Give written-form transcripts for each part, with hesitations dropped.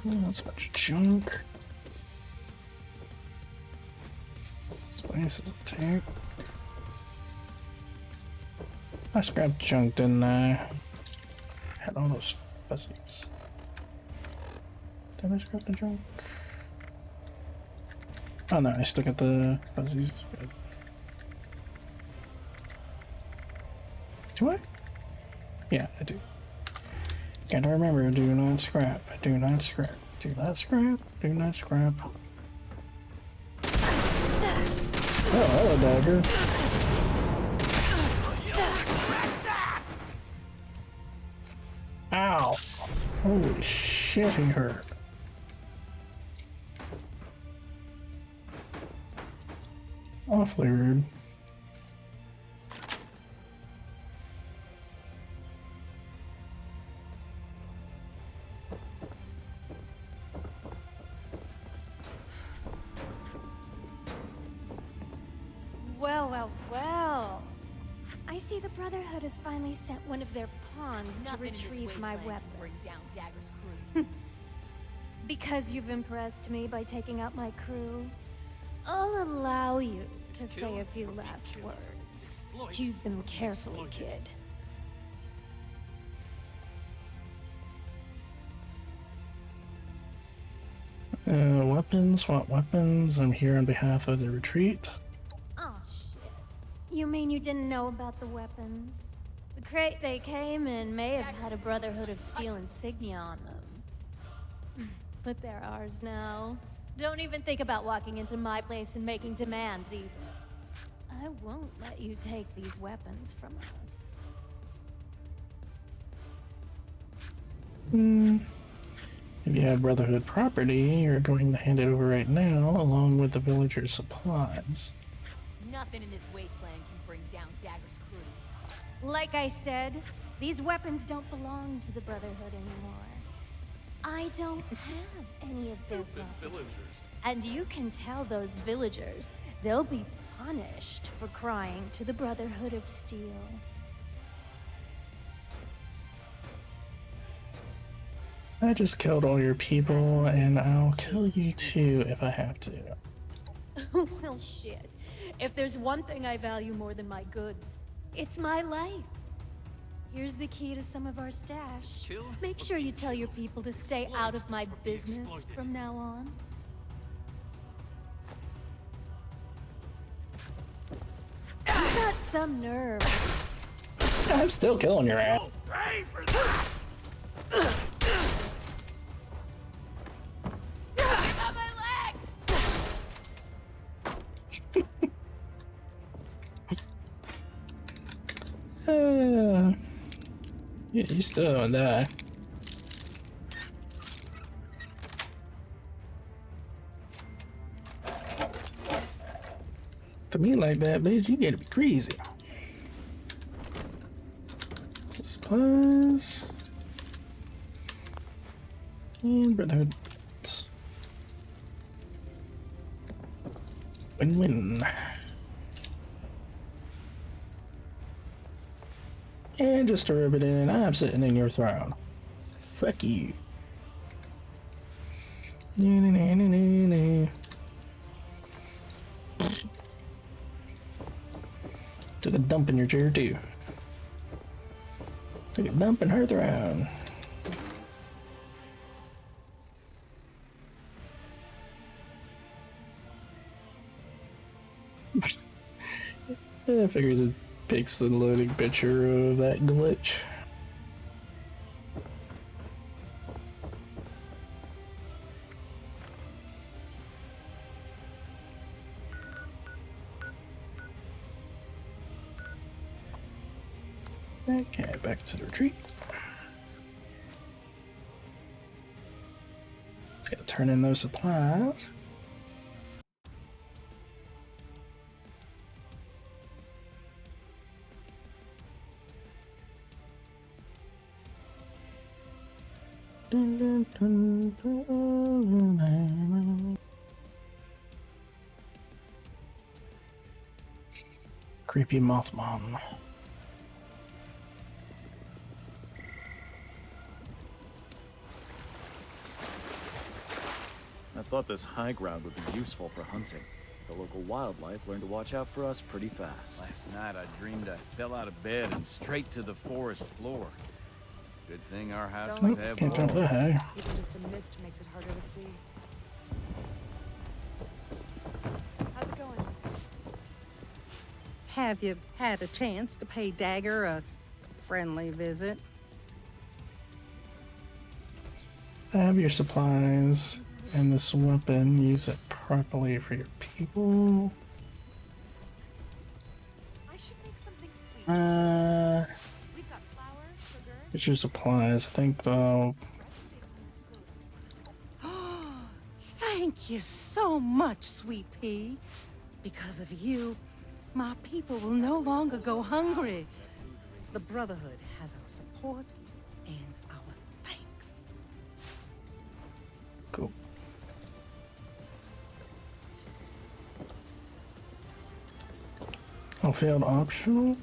Oh, that's a bunch of junk. Space is a tank. I scrapped junk, didn't I? Had all those fuzzies. Did I scrap the junk? Oh no, I still got the fuzzies. Good. Do I? Yeah, I do. Gotta remember, do not scrap, do not scrap, do not scrap, do not scrap. Oh, hello, dagger. Ow! Holy shit, he hurt. Awfully rude. Well. I see the Brotherhood has finally sent one of their pawns to retrieve my weapon. Bring down Dagger's crew. Because you've impressed me by taking out my crew, I'll allow you to say a few last words. Choose them carefully, kid. Weapons? What weapons? I'm here on behalf of the retreat. Oh, shit. You mean you didn't know about the weapons? The crate they came in may have had a Brotherhood of Steel insignia on them. But they're ours now. Don't even think about walking into my place and making demands, either. I won't let you take these weapons from us. If you have Brotherhood property, you're going to hand it over right now, along with the villagers' supplies. Nothing in this wasteland can bring down Dagger's crew. Like I said, these weapons don't belong to the Brotherhood anymore. I don't have any of their villagers. And you can tell those villagers they'll be punished for crying to the Brotherhood of Steel. I just killed all your people, and I'll kill you too if I have to. Well, shit. If there's one thing I value more than my goods, it's my life. Here's the key to some of our stash. Make sure you tell your people to stay out of my business from now on. You got some nerve. I'm still killing your ass. Pray for that! Got my leg! Yeah, you still don't die. To me like that, bitch, you gotta be crazy. Some supplies. And Brotherhood. Win-win. And just to rub it in, I'm sitting in your throne. Fuck you. Took a dump in your chair too. Took a dump in her throne. I figures it picks the loading picture of that glitch. Okay, back to the retreat. Gotta turn in those supplies. Dun, dun, dun, dun. Creepy Mothman. thought this high ground would be useful for hunting. The local wildlife learned to watch out for us pretty fast. Last night I dreamed I fell out of bed and straight to the forest floor. It's a good thing our houses Nope, have can't jump walls. that high. Even just a mist makes it harder to see. How's it going? Have you had a chance to pay Dagger a friendly visit? Have your supplies and this weapon. Use it properly for your people. I should make something sweet. We've got flour, sugar. Get your supplies. I think though. Thank you so much, Sweet Pea. Because of you, my people will no longer go hungry. The Brotherhood has our support and our thanks. Cool. Oh, failed optional?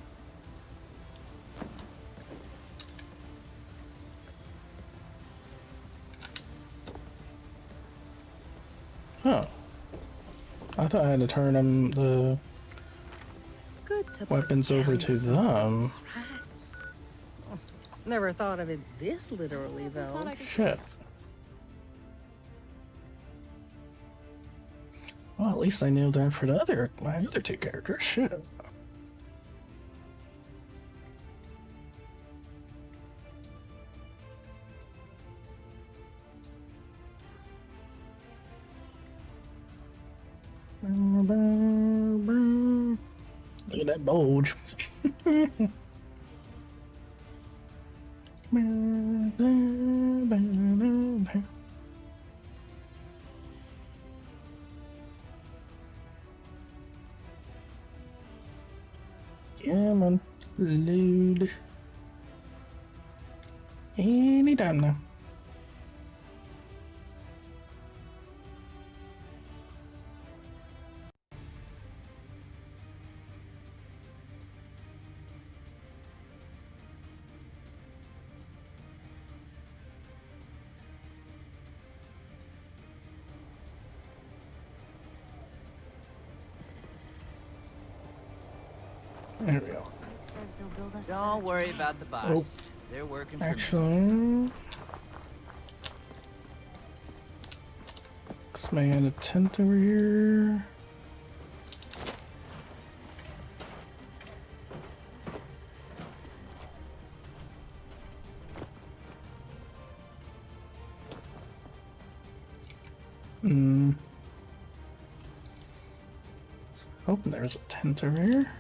Oh. I thought I had to turn them the Good to weapons put over down to them. swords, right? Never thought of it this literally, though. Shit. Well, at least I nailed that for my other two characters. Shit. Look at that bulge. Come on, load. Anytime now. There we go. It says they'll build us a Don't better worry town. about the bots. They're working for me. Actually, somebody had a tent over here. Hoping there's a tent over here.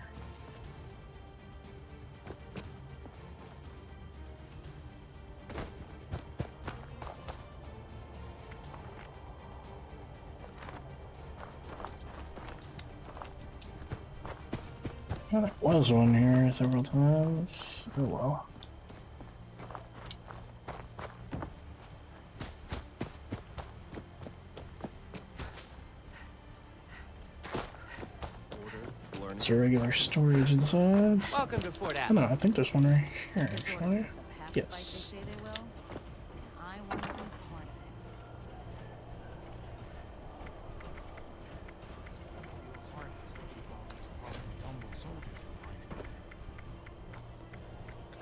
Well, there was one here several times. Oh well. It's a regular storage inside. Welcome to Fort Oh, no, Atlas. I think there's one right here This order actually. ends up half the fight Yes. they say they will. I want to be part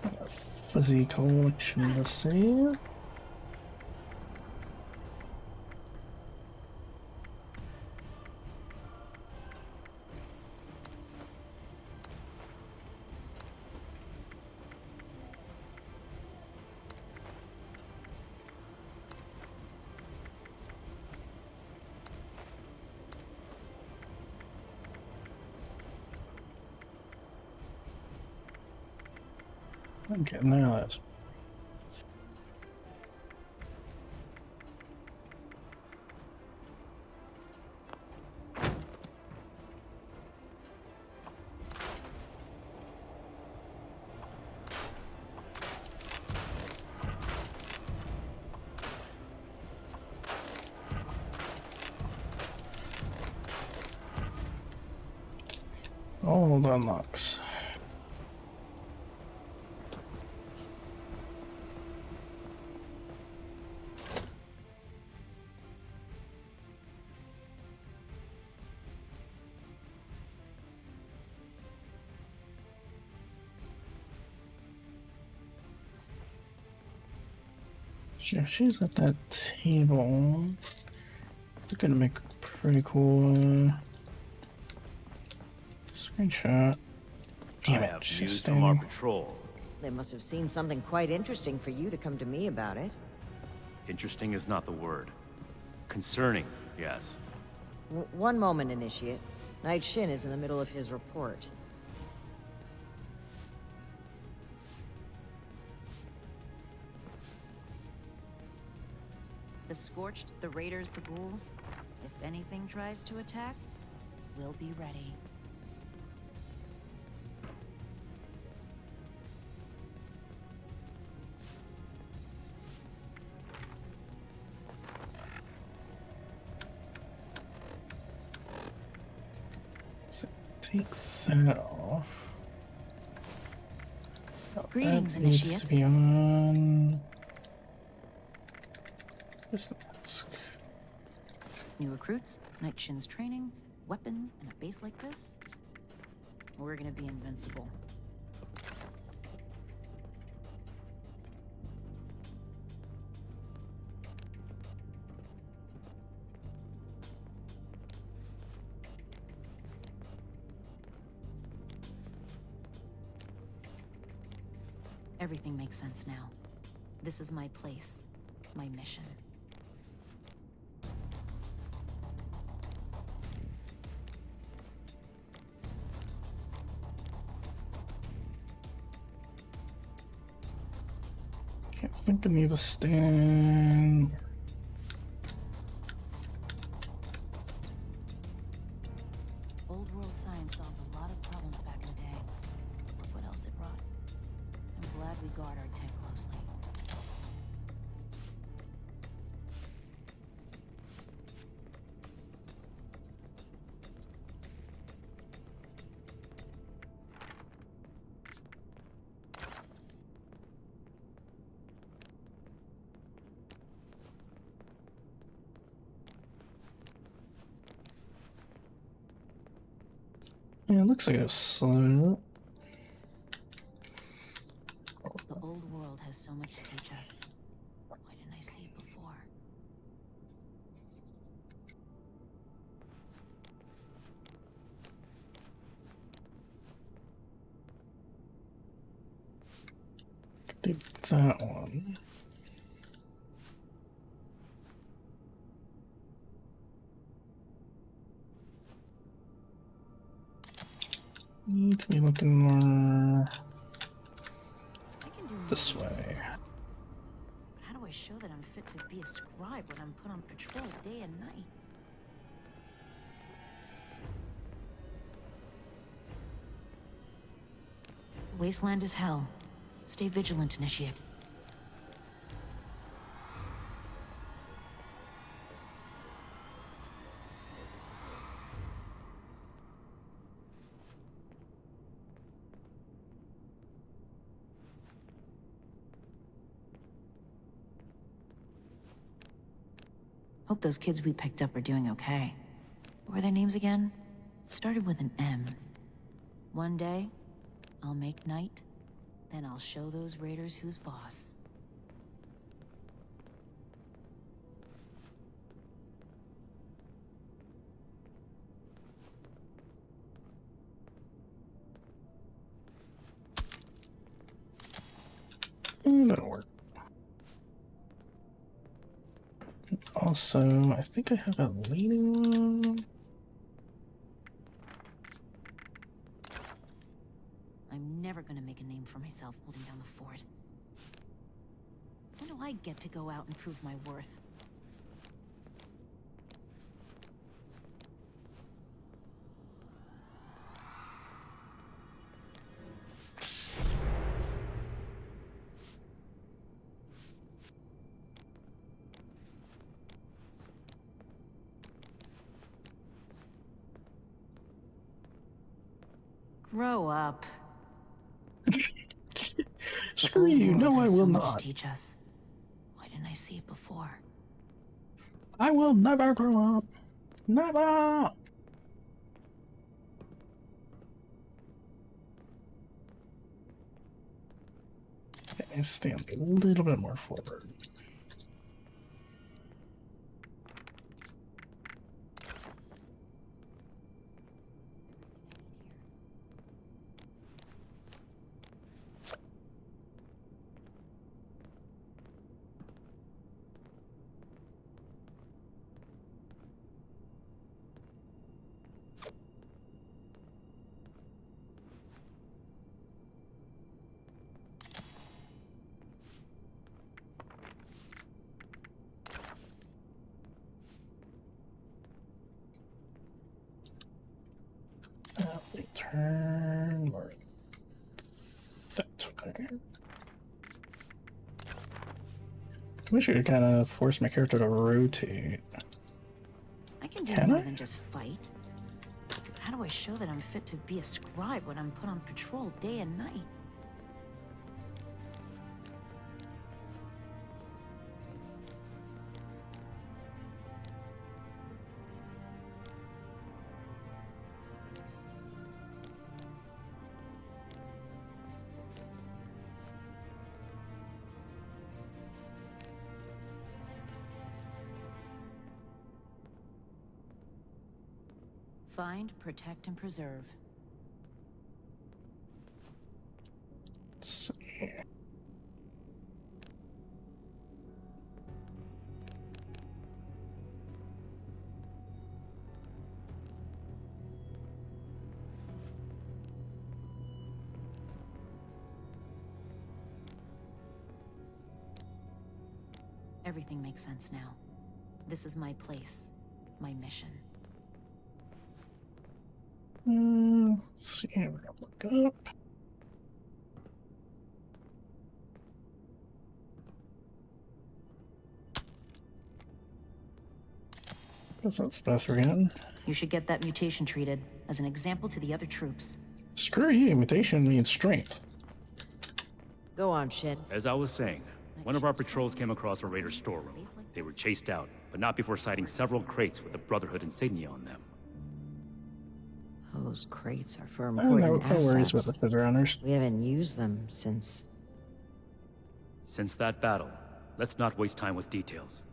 of it. Fuzzy collection, let's see. Okay, now that's all the unlocks. If she's at that table, we're gonna make a pretty cool screenshot. Damn I it, have she's news from our standing. patrol. They must have seen something quite interesting for you to come to me about it. Interesting is not the word. Concerning, yes. One moment, Initiate. Knight Shin is in the middle of his report. The Scorched, the Raiders, the Ghouls. If anything tries to attack, we'll be ready. So take that off. Oh, Greetings, that needs Initiate. to be on. What's the mask? New recruits, Knight Shin's training, weapons, and a base like this. We're gonna be invincible. Everything makes sense now. This is my place, my mission. Can't think I need to stand. Old world science solved a lot of problems back in the day. Look what else it brought. I'm glad we guard our tech closely. Yeah, it looks like a slow. The old world has so much to teach us. Why didn't I see it before? Take that one. Need to be looking more I can do this more than way. that. But how do I show that I'm fit to be a scribe when I'm put on patrol day and night? The wasteland is hell. Stay vigilant, Initiate. Hope those kids we picked up are doing okay. What were their names again? Started with an M. One day, I'll make Knight, then I'll show those raiders who's boss. That'll work. Also, I think I have a leading one. I'm never gonna make a name for myself holding down the fort. When do I get to go out and prove my worth? Grow up. Screw you, no I will not. Teach us. Why didn't I see it before? I will never grow up. Never! Okay, stand a little bit more forward. turn. Or that. Okay. I wish I could kind of force my character to rotate. I can do Can more I? than just fight. But how do I show that I'm fit to be a scribe when I'm put on patrol day and night? Find, protect, and preserve. Let's see. Everything makes sense now. This is my place, my mission. Let's see, we're gonna look up. Guess that's the best we're getting. You should get that mutation treated as an example to the other troops. Screw you, mutation means strength. Go on, Shin. As I was saying, one of our patrols came across a raider storeroom. They were chased out, but not before sighting several crates with the Brotherhood insignia on them. Those crates are for No important worries about assets. the pit runners. We haven't used them since... Since that battle, let's not waste time with details.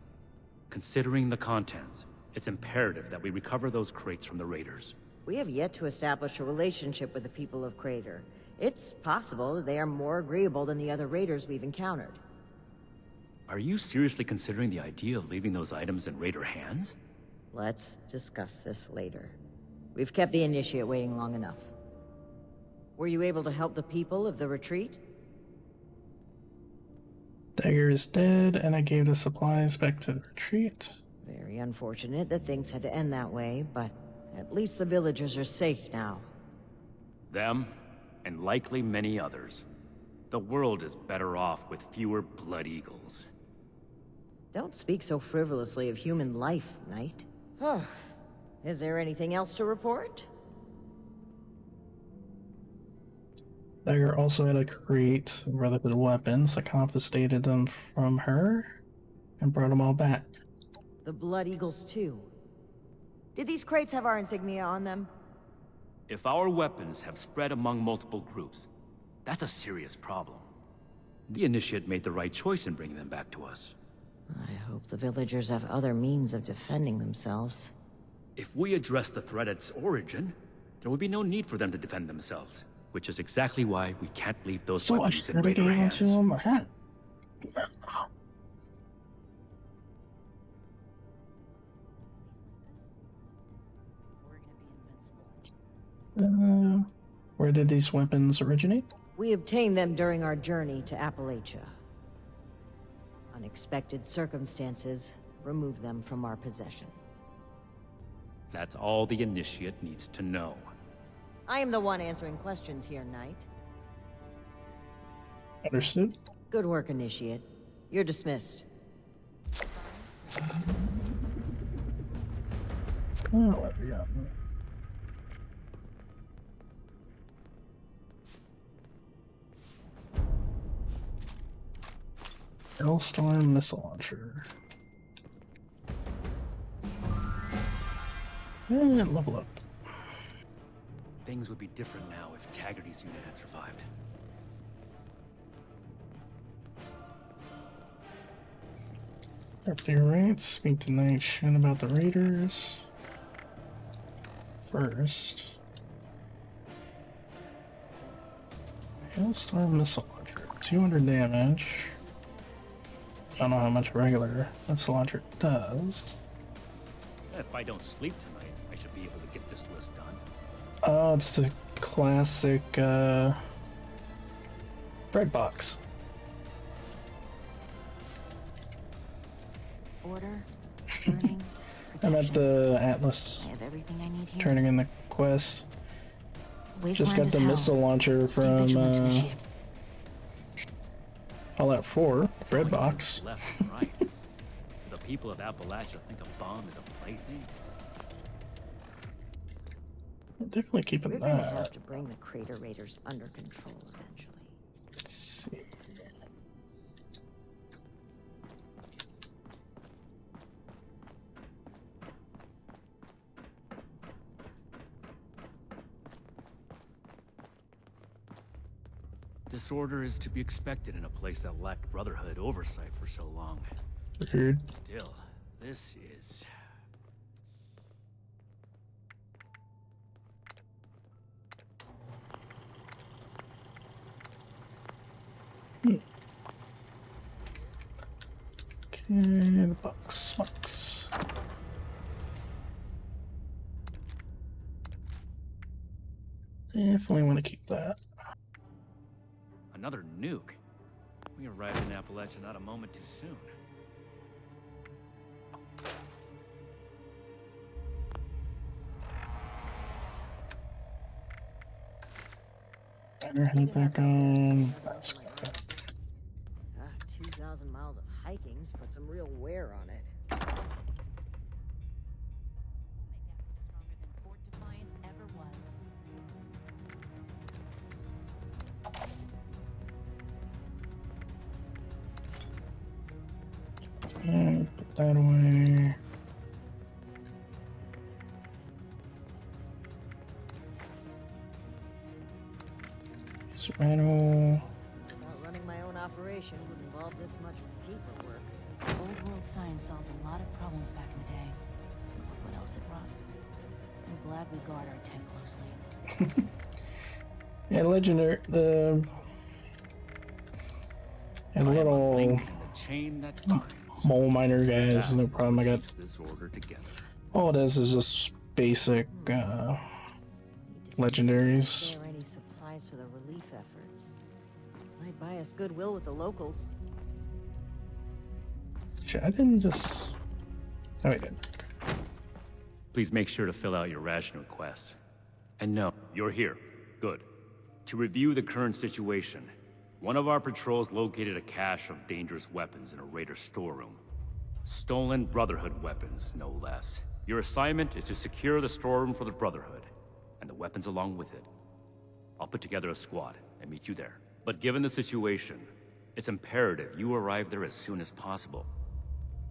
Considering the contents, it's imperative that we recover those crates from the raiders. We have yet to establish a relationship with the people of Crater. It's possible that they are more agreeable than the other raiders we've encountered. Are you seriously considering the idea of leaving those items in raider hands? Let's discuss this later. We've kept the Initiate waiting long enough. Were you able to help the people of the retreat? Dagger is dead, and I gave the supplies back to the retreat. Very unfortunate that things had to end that way, but at least the villagers are safe now. Them, and likely many others. The world is better off with fewer Blood Eagles. Don't speak so frivolously of human life, Knight. Is there anything else to report? Dagger also had a crate of Brotherhood weapons. I confiscated them from her and brought them all back. The Blood Eagles, too. Did these crates have our insignia on them? If our weapons have spread among multiple groups, that's a serious problem. The Initiate made the right choice in bringing them back to us. I hope the villagers have other means of defending themselves. If we address the threat at its origin, there would be no need for them to defend themselves, which is exactly why we can't leave those So I weapons in should have raider gave them hands. to him. Where did these weapons originate? We obtained them during our journey to Appalachia. Unexpected circumstances removed them from our possession. That's all the Initiate needs to know. I am the one answering questions here, Knight. Understood. Good work, Initiate. You're dismissed. Oh, what we got? Hellstorm missile launcher. And level up. Things would be different now if Taggarty's unit had survived. Up to your right, speak to Knight Shin about the raiders. First. Hailstorm missile launcher. 200 damage. I don't know how much regular missile launcher does. If I don't sleep tonight, I should be able to get this list done. Oh, it's the classic bread box. Order, learning, I'm at protection. the Atlas, I have everything I need here. turning in the quest. Just got is the hell. missile launcher Stay from vigilant, Initiate. Fallout 4, red box. Left and right. The people of Appalachia think a bomb is a plaything. Definitely keeping We're gonna that. have to bring the Crater Raiders under control eventually. Let's see. Disorder is to be expected in a place that lacked Brotherhood oversight for so long. Weird. Still, this is... Okay, the box. Definitely want to keep that. Another nuke? We arrived in Appalachia not a moment too soon. Better head back on. That's good. 2,000 miles of hiking's put some real wear on it. Stronger than Fort Defiance ever was. Put that away. Serrano. Running my own operation would involve this much paperwork. Old world science solved a lot of problems back in the day. Look what else it brought. I'm glad we guard our tech closely. Yeah, legendary. The little Link in the chain that binds. mole miner guys. That No problem. I got keeps this order together. all it is just basic Need to see legendaries. spare any supplies for the relief efforts. Might buy us goodwill with the locals. Shit, I didn't just. No, I didn't. Please make sure to fill out your ration requests. And no, you're here. Good. To review the current situation, one of our patrols located a cache of dangerous weapons in a Raider storeroom. Stolen Brotherhood weapons, no less. Your assignment is to secure the storeroom for the Brotherhood, and the weapons along with it. I'll put together a squad and meet you there. But given the situation, it's imperative you arrive there as soon as possible.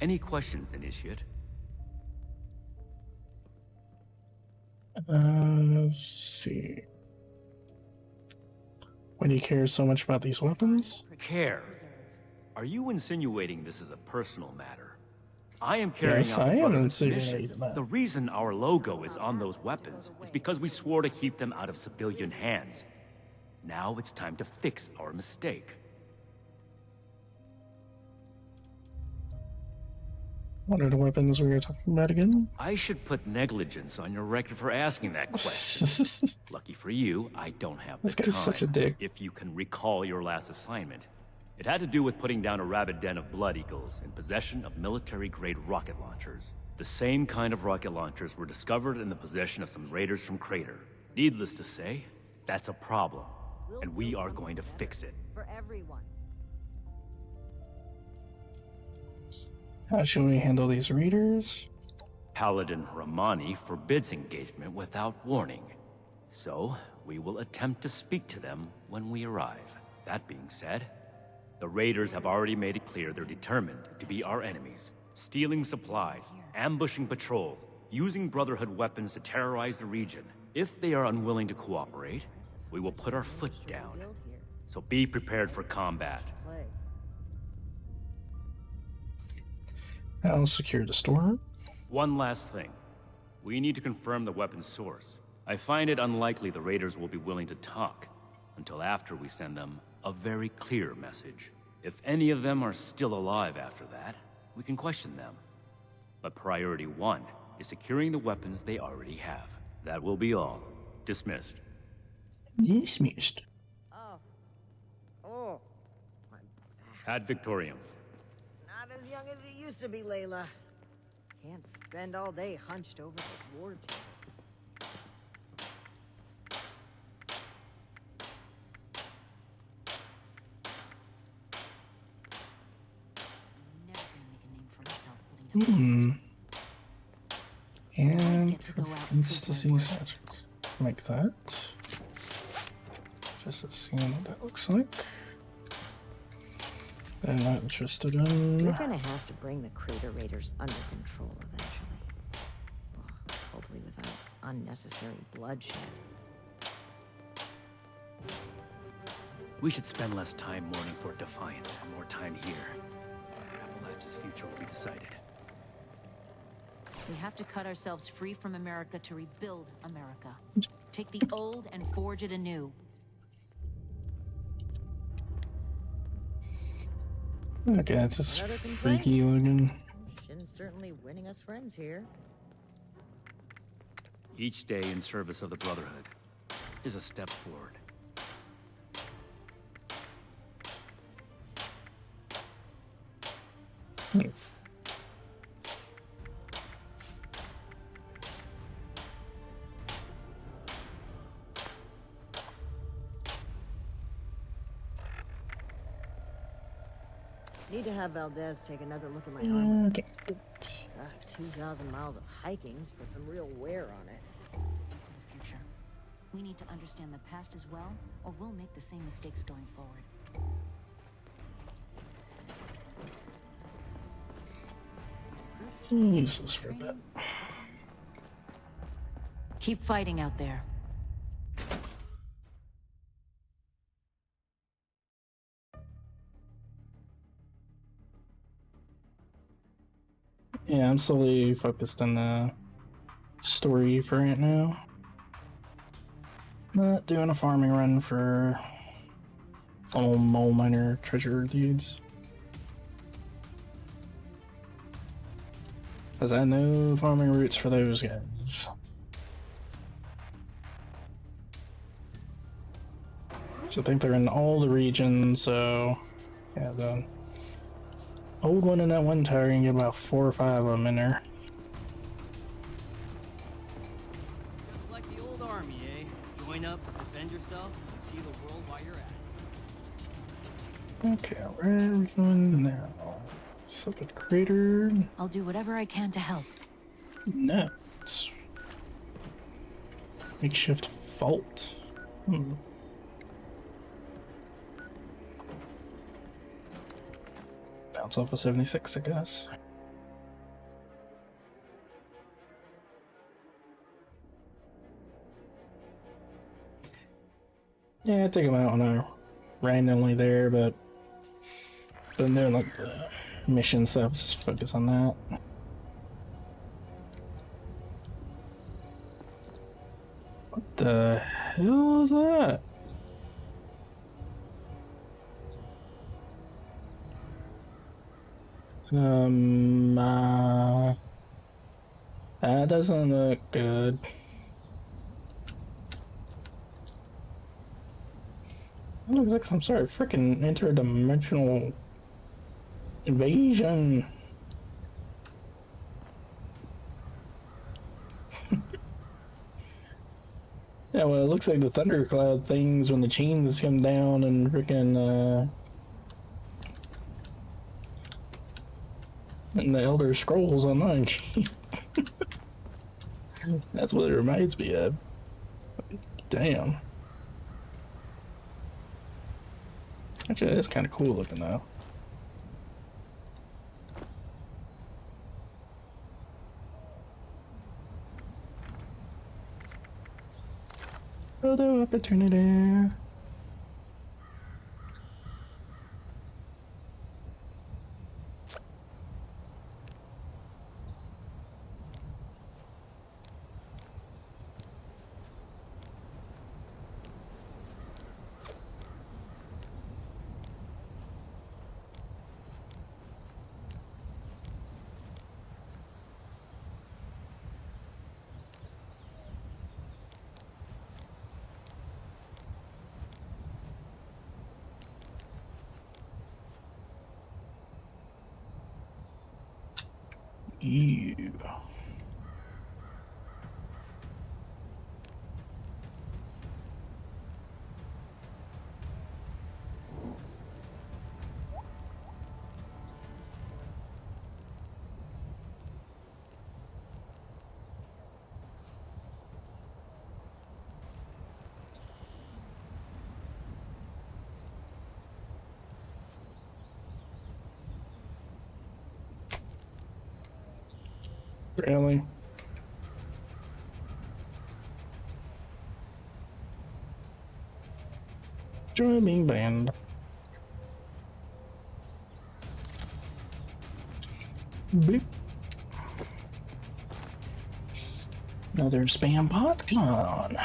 Any questions, Initiate? Let's see. When you care so much about these weapons? Care? Are you insinuating this is a personal matter? I am carrying Yes, out I the am Brotherhood's insinuating mission. that. The reason our logo is on those weapons is because we swore to keep them out of civilian hands. Now it's time to fix our mistake. What are the weapons we were talking about again? I should put negligence on your record for asking that question. Lucky for you, I don't have This the guy's time. such a dick. If you can recall your last assignment, it had to do with putting down a rabid den of Blood Eagles in possession of military-grade rocket launchers. The same kind of rocket launchers were discovered in the possession of some raiders from Crater. Needless to say, that's a problem, and we are going to fix it. For everyone. How should we handle these readers? Paladin Romani forbids engagement without warning. So, we will attempt to speak to them when we arrive. That being said, the raiders have already made it clear they're determined to be our enemies, stealing supplies, ambushing patrols, using Brotherhood weapons to terrorize the region. If they are unwilling to cooperate, we will put our foot down. Build here. So be prepared for combat. Play. I'll secure the storeroom. One last thing. We need to confirm the weapon's source. I find it unlikely the raiders will be willing to talk until after we send them a very clear message. If any of them are still alive after that, we can question them. But priority one is securing the weapons they already have. That will be all. Dismissed. Dismissed. Oh. Ad Victorium. Not as young as you used to be, Layla. Can't spend all day hunched over the war table. Hmm. And Get to go out and prevents prove my disease worth. agents. Like that. Just to see what that looks like. They're not interested in. We're gonna have to bring the Crater Raiders under control eventually. Well, hopefully without unnecessary bloodshed. We should spend less time mourning for Defiance and more time here. Appalachia's future will be decided. We have to cut ourselves free from America to rebuild America. Take the old and forge it anew. Okay, it's just Another complaint? freaky looking. Shin's certainly winning us friends here. Each day in service of the Brotherhood is a step forward. Need to have Valdez take another look at my armor. Okay. 2,000 miles of hiking's put some real wear on it. To the future. We need to understand the past as well, or we'll make the same mistakes going forward. Useless for a bit. Keep fighting out there. Yeah, I'm solely focused on the story for right now. Not doing a farming run for all mole miner treasure deeds. Because I know farming routes for those guys. So I think they're in all the regions, so yeah, the old one in that one tower, you can get about 4 or 5 of them in there. Just like the old army, eh? Join up, defend yourself, and see the world while you're at it. Okay, where are we going now? Suffolk Crater. I'll do whatever I can to help. Nuts. Makeshift fault. Bounce off a 76, I guess. Yeah, I take them out when I'm randomly there, but then they're like the mission stuff, just focus on that. What the hell is that? That doesn't look good. It looks like some sort of freaking interdimensional invasion. Yeah, well, it looks like the thundercloud things when the chains come down and freaking and the Elder Scrolls Online. That's what it reminds me of. Damn. Actually, that's kind of cool looking though. Photo opportunity. Ew. Really? Drumming band. Bloop. Another spam bot? Come on.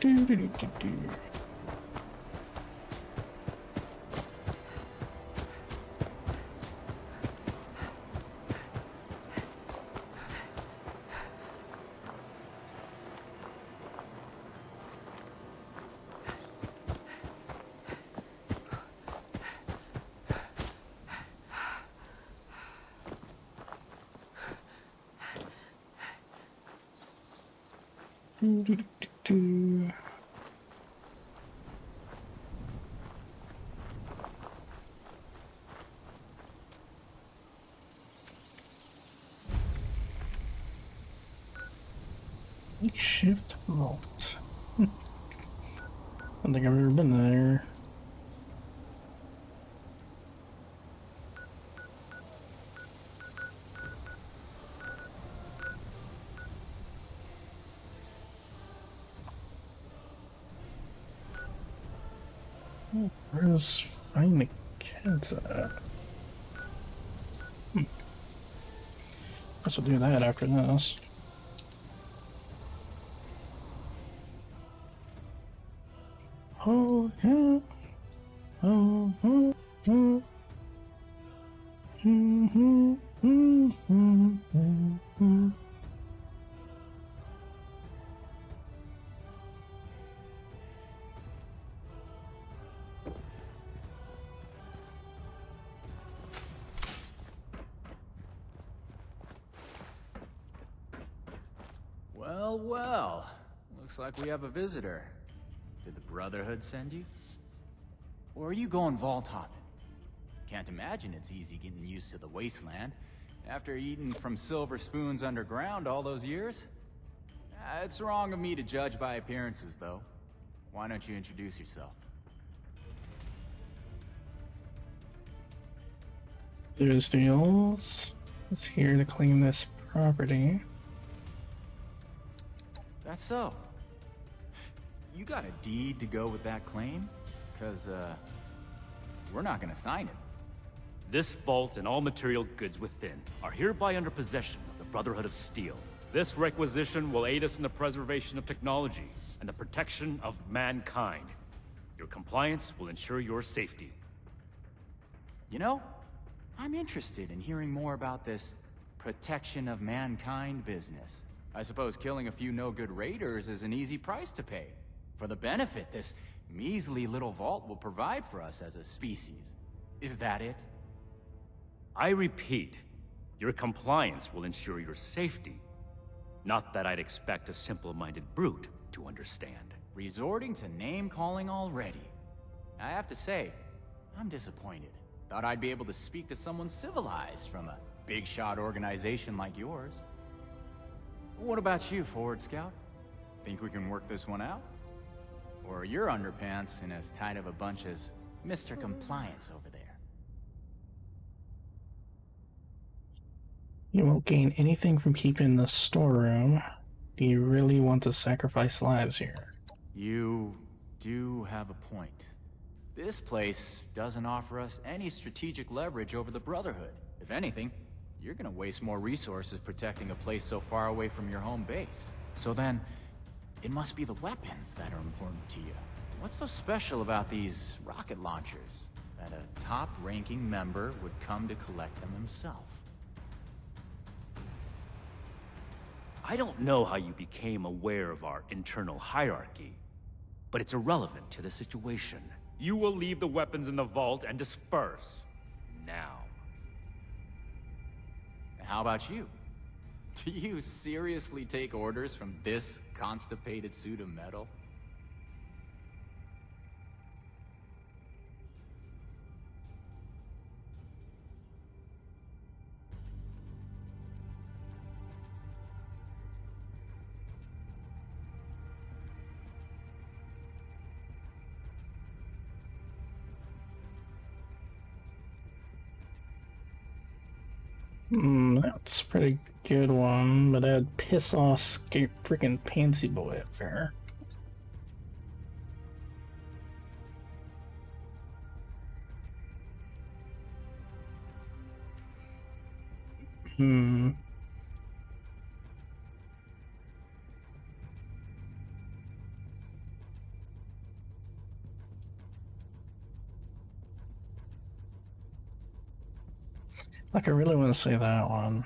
Do, do, do, do, do. Do, do, do, do, do. Makeshift vault. I don't think I've ever been there. Where's Find the Kids at? Guess we'll do that after this. Oh yeah. Oh. Well, well. Looks like we have a visitor. Did the Brotherhood send you? Or are you going vault hopping? Can't imagine it's easy getting used to the wasteland after eating from silver spoons underground all those years. It's wrong of me to judge by appearances, though. Why don't you introduce yourself? There's Steels. It's here to claim this property. That's so. You got a deed to go with that claim? Because, we're not gonna sign it. This vault and all material goods within are hereby under possession of the Brotherhood of Steel. This requisition will aid us in the preservation of technology and the protection of mankind. Your compliance will ensure your safety. You know, I'm interested in hearing more about this protection of mankind business. I suppose killing a few no-good raiders is an easy price to pay for the benefit this measly little vault will provide for us as a species. Is that it? I repeat, your compliance will ensure your safety. Not that I'd expect a simple-minded brute to understand. Resorting to name-calling already. I have to say, I'm disappointed. Thought I'd be able to speak to someone civilized from a big-shot organization like yours. What about you, Forward Scout? Think we can work this one out? Or are your underpants in as tight of a bunch as Mr. Compliance over there? You won't gain anything from keeping the storeroom. Do you really want to sacrifice lives here? You do have a point. This place doesn't offer us any strategic leverage over the Brotherhood. If anything, you're gonna waste more resources protecting a place so far away from your home base. So then, it must be the weapons that are important to you. What's so special about these rocket launchers that a top-ranking member would come to collect them himself? I don't know how you became aware of our internal hierarchy, but it's irrelevant to the situation. You will leave the weapons in the vault and disperse. Now. How about you? Do you seriously take orders from this constipated suit of metal? That's a pretty good one, but I'd piss off freaking Pansy Boy up there. Like, I really want to say that one.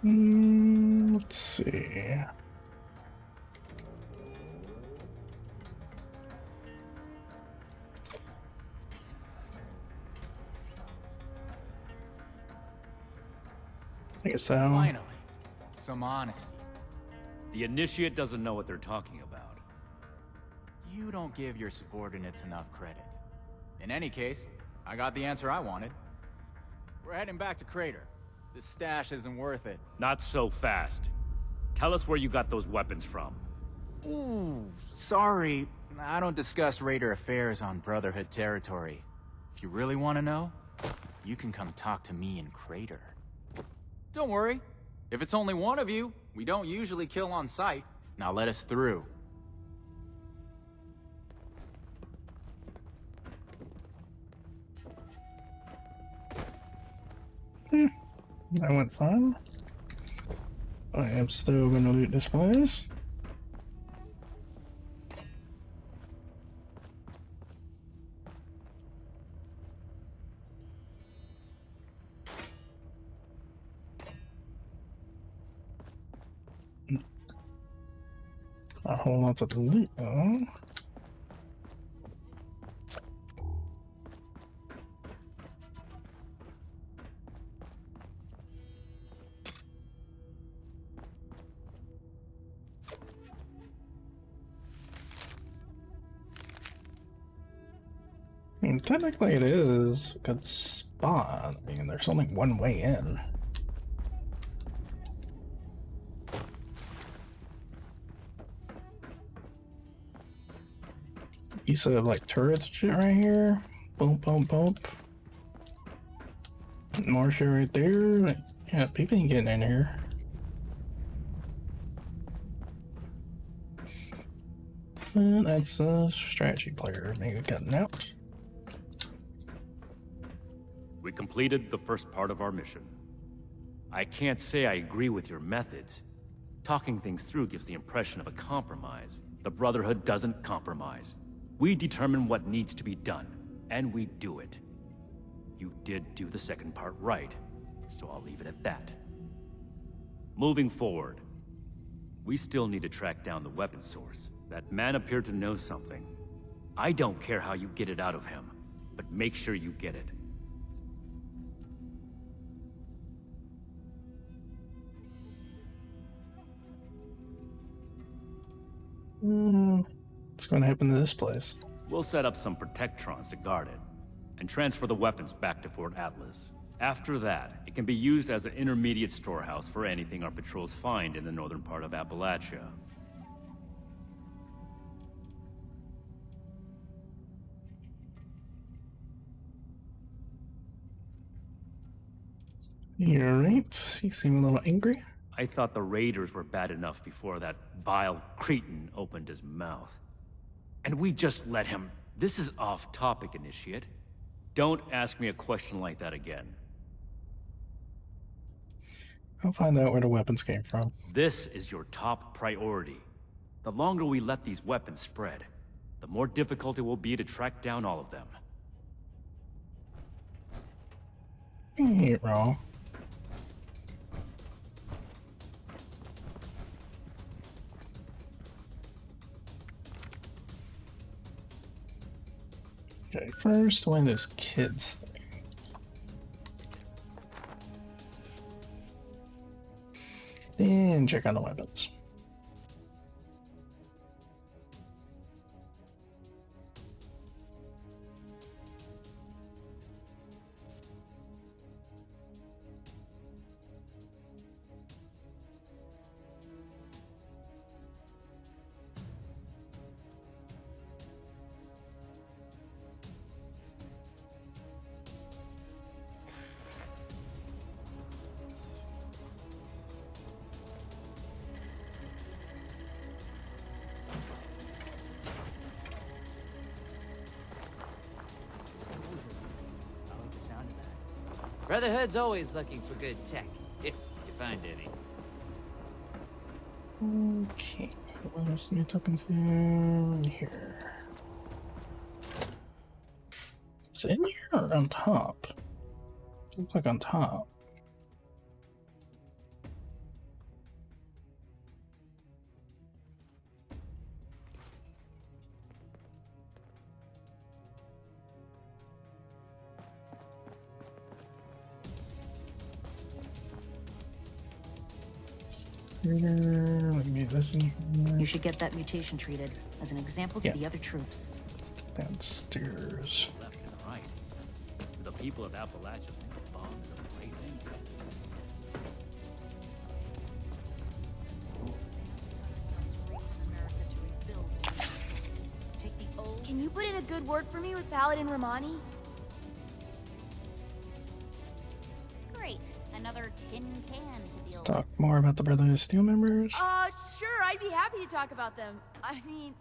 Let's see. I think so. Finally, some honesty. The Initiate doesn't know what they're talking about. You don't give your subordinates enough credit. In any case, I got the answer I wanted. We're heading back to Crater. This stash isn't worth it. Not so fast. Tell us where you got those weapons from. Ooh, sorry. I don't discuss Raider affairs on Brotherhood territory. If you really want to know, you can come talk to me in Crater. Don't worry. If it's only one of you, we don't usually kill on sight. Now let us through. That went fine. I am still gonna loot this place. A whole lot of loot though. I mean, technically it is a good spot. I mean, there's only one way in. Piece of like turrets and shit right here. Boom, boom, boom. More shit right there. Yeah, people ain't getting in here. And that's a strategy player maybe getting out. We completed the first part of our mission. I can't say I agree with your methods. Talking things through gives the impression of a compromise. The Brotherhood doesn't compromise. We determine what needs to be done, and we do it. You did do the second part right, so I'll leave it at that. Moving forward, we still need to track down the weapon source. That man appeared to know something. I don't care how you get it out of him, but make sure you get it. What's going to happen to this place? We'll set up some Protectrons to guard it, and transfer the weapons back to Fort Atlas. After that, it can be used as an intermediate storehouse for anything our patrols find in the northern part of Appalachia. You're right. You seem a little angry. I thought the Raiders were bad enough before that vile cretin opened his mouth. And we just let him... This is off topic, Initiate. Don't ask me a question like that again. I'll find out where the weapons came from. This is your top priority. The longer we let these weapons spread, the more difficult it will be to track down all of them. You ain't wrong. Okay, first win this kids thing. Then check on the weapons. I like the sound of that. Brotherhood's always looking for good tech, if you find any. Okay, what else are we talking to in here? Is it in here or on top? Looks like on top. Let me get this in here. You should get that mutation treated as an example to Yeah. the other troops. Downstairs. Left and right. The people of Appalachia think the bombs are a great thing. Can you put in a good word for me with Paladin Romani? Great. Another tin can to deal Let's talk more about the Brotherhood of Steel members. Sure, I'd be happy to talk about them. I mean,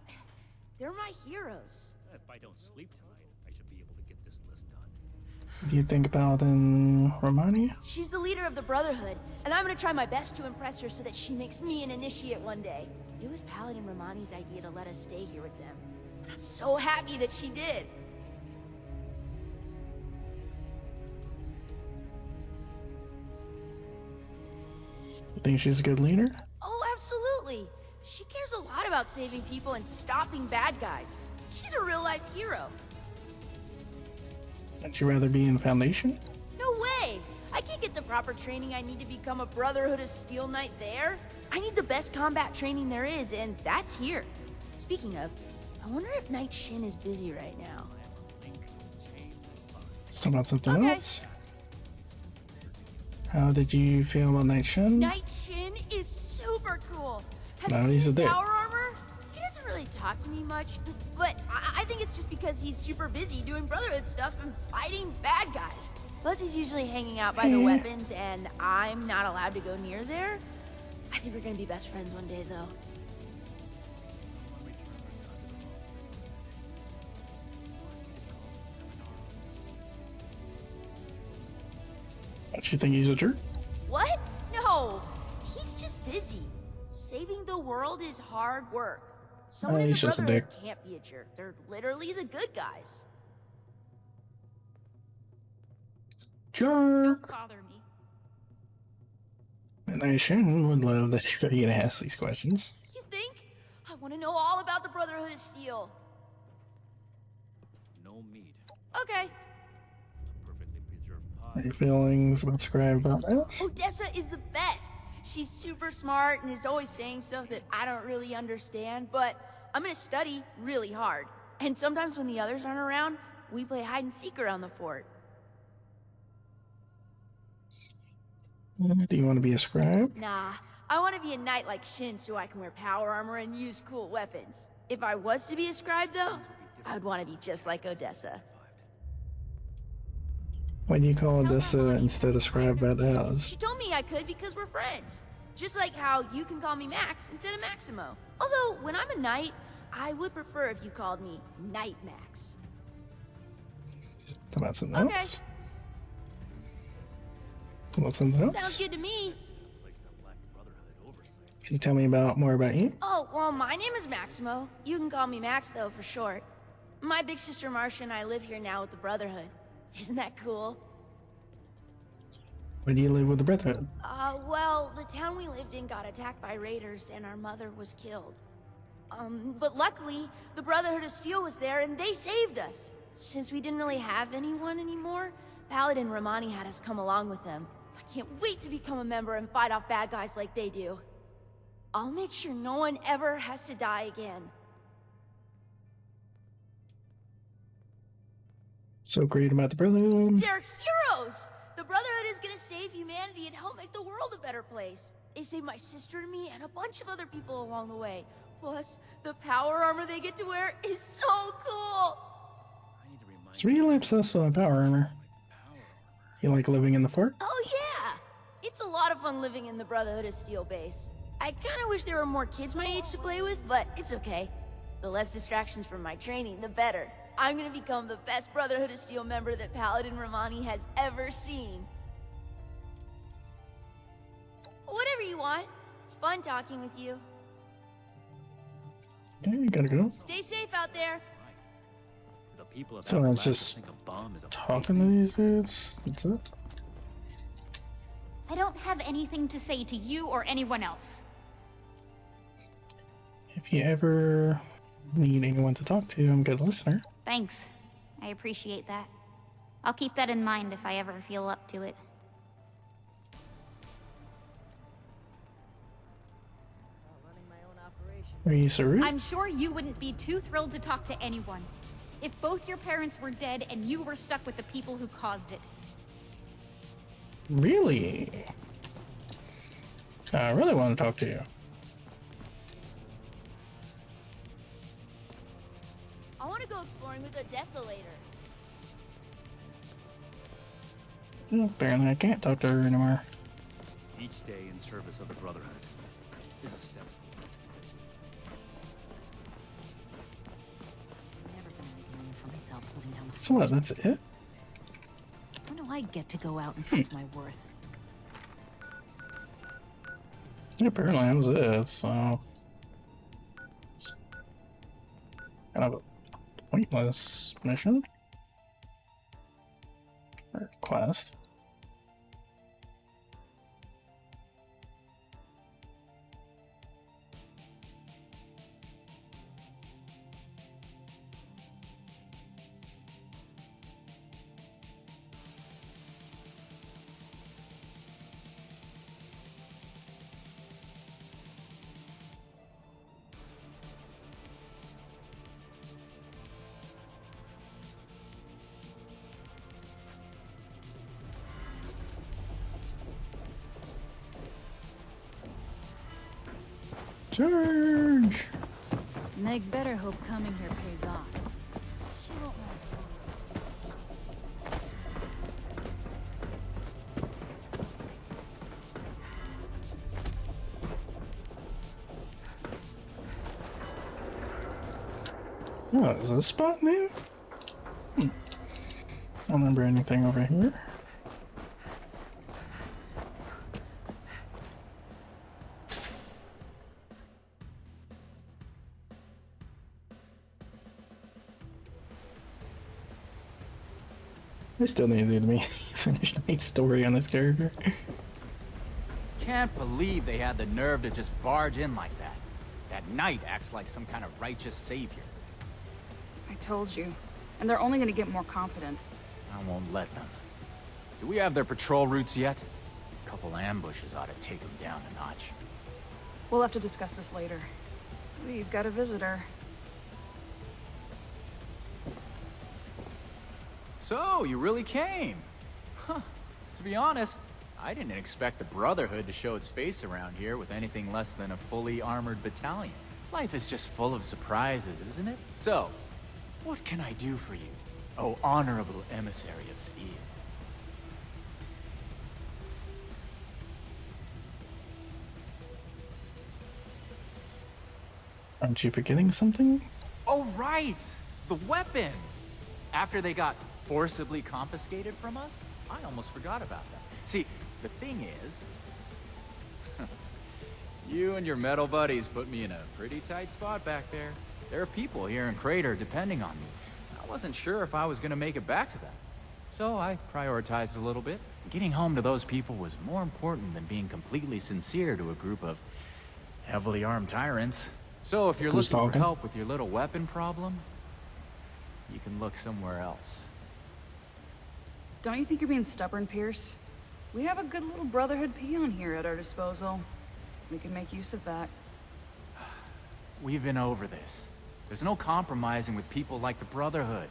they're my heroes. If I don't sleep tonight, I should be able to get this list done. Do you think about in Romani? She's the leader of the Brotherhood, and I'm gonna try my best to impress her so that she makes me an initiate one day. It was Paladin Romani's idea to let us stay here with them, and I'm so happy that she did. You think she's a good leader? Oh, absolutely. She cares a lot about saving people and stopping bad guys. She's a real-life hero. Would you rather be in Foundation? No way! I can't get the proper training I need to become a Brotherhood of Steel Knight there. I need the best combat training there is, and that's here. Speaking of, I wonder if Knight Shin is busy right now. Let's talk about something Okay. else. How did you feel about Night Shin? Knight Shin is super cool. Have No, you he's seen a dick. his power armor? He doesn't really talk to me much, but I think it's just because he's super busy doing Brotherhood stuff and fighting bad guys. Plus, he's usually hanging out by the weapons, and I'm not allowed to go near there. I think we're gonna be best friends one day, though. Don't you think he's a jerk? What? No, he's just busy. Saving the world is hard work. Someone in the he's just a Brotherhood dick. can't be a jerk. They're literally the good guys. Jerk! bother me. And Night Shin would love that you're gonna ask these questions. You think? I want to know all about the Brotherhood of Steel. No meat. Okay. A perfectly preserved pie. What are your feelings about Scribe about this? Odessa is the best. She's super smart and is always saying stuff that I don't really understand, but I'm gonna study really hard. And sometimes when the others aren't around, we play hide and seek around the fort. Do you want to be a scribe? Nah, I want to be a knight like Shin so I can wear power armor and use cool weapons. If I was to be a scribe, though, I'd want to be just like Odessa. Why do you call Odessa instead of Scribe about the house? She told me I could because we're friends. Just like how you can call me Max instead of Maximo. Although, when I'm a knight, I would prefer if you called me Knight Max. How about something Okay. else? How about something else? Sounds good to me. Can you tell me more about you? Oh, well, my name is Maximo. You can call me Max, though, for short. My big sister Marcia and I live here now with the Brotherhood. Isn't that cool? Where do you live with the Brotherhood? Well, the town we lived in got attacked by raiders and our mother was killed. But luckily, the Brotherhood of Steel was there and they saved us. Since we didn't really have anyone anymore, Paladin Romani had us come along with them. I can't wait to become a member and fight off bad guys like they do. I'll make sure no one ever has to die again. So great about the Brotherhood. They're heroes! The Brotherhood is gonna save humanity and help make the world a better place. They saved my sister and me and a bunch of other people along the way. Plus, the power armor they get to wear is so cool! It's really obsessed with the power armor. You like living in the fort? Oh yeah! It's a lot of fun living in the Brotherhood of Steel base. I kinda wish there were more kids my age to play with, but it's okay. The less distractions from my training, the better. I'm gonna become the best Brotherhood of Steel member that Paladin Romani has ever seen. Whatever you want. It's fun talking with you. Yeah, you gotta go. Stay safe out there. The people of So Outlaw it's just think a bomb is a talking to these dudes. That's it. I don't have anything to say to you or anyone else. If you ever need anyone to talk to, I'm a good listener. Thanks. I appreciate that. I'll keep that in mind if I ever feel up to it. Are you so rude? I'm sure you wouldn't be too thrilled to talk to anyone. If both your parents were dead and you were stuck with the people who caused it. Really? I really want to talk to you. I want to go exploring with the Desolator. Apparently I can't talk to her anymore. Each day in service of the Brotherhood is a step I'm never gonna make a name for myself holding down the So what, that's it? When do I get to go out and prove my worth? Yeah, apparently that was it, so... It's kind of a pointless mission. Or quest. Charge! Meg better hope coming here pays off. She won't last long. What, is this spot new? I don't remember anything over here. I still need to do me finish Nate's story on this character. Can't believe they had the nerve to just barge in like that. That Knight acts like some kind of righteous savior. I told you. And they're only gonna get more confident. I won't let them. Do we have their patrol routes yet? A couple ambushes ought to take them down a notch. We'll have to discuss this later. We've got a visitor. So, you really came? Huh. To be honest, I didn't expect the Brotherhood to show its face around here with anything less than a fully armored battalion. Life is just full of surprises, isn't it? So, what can I do for you, oh honorable emissary of steel? Aren't you forgetting something? Oh, right! The weapons! After they got forcibly confiscated from us, I almost forgot about that. See, the thing is, You and your metal buddies put me in a pretty tight spot back there. There are people here in Crater depending on me. I wasn't sure if I was gonna make it back to them. So I prioritized a little bit. Getting home to those people was more important than being completely sincere to a group of heavily armed tyrants. So if you're Who's looking for talking? help with your little weapon problem, you can look somewhere else. Don't you think you're being stubborn, Pierce? We have a good little Brotherhood peon here at our disposal. We can make use of that. We've been over this. There's no compromising with people like the Brotherhood.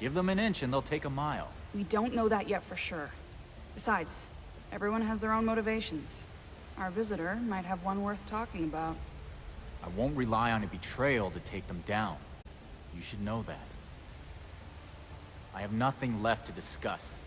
Give them an inch and they'll take a mile. We don't know that yet for sure. Besides, everyone has their own motivations. Our visitor might have one worth talking about. I won't rely on a betrayal to take them down. You should know that. I have nothing left to discuss.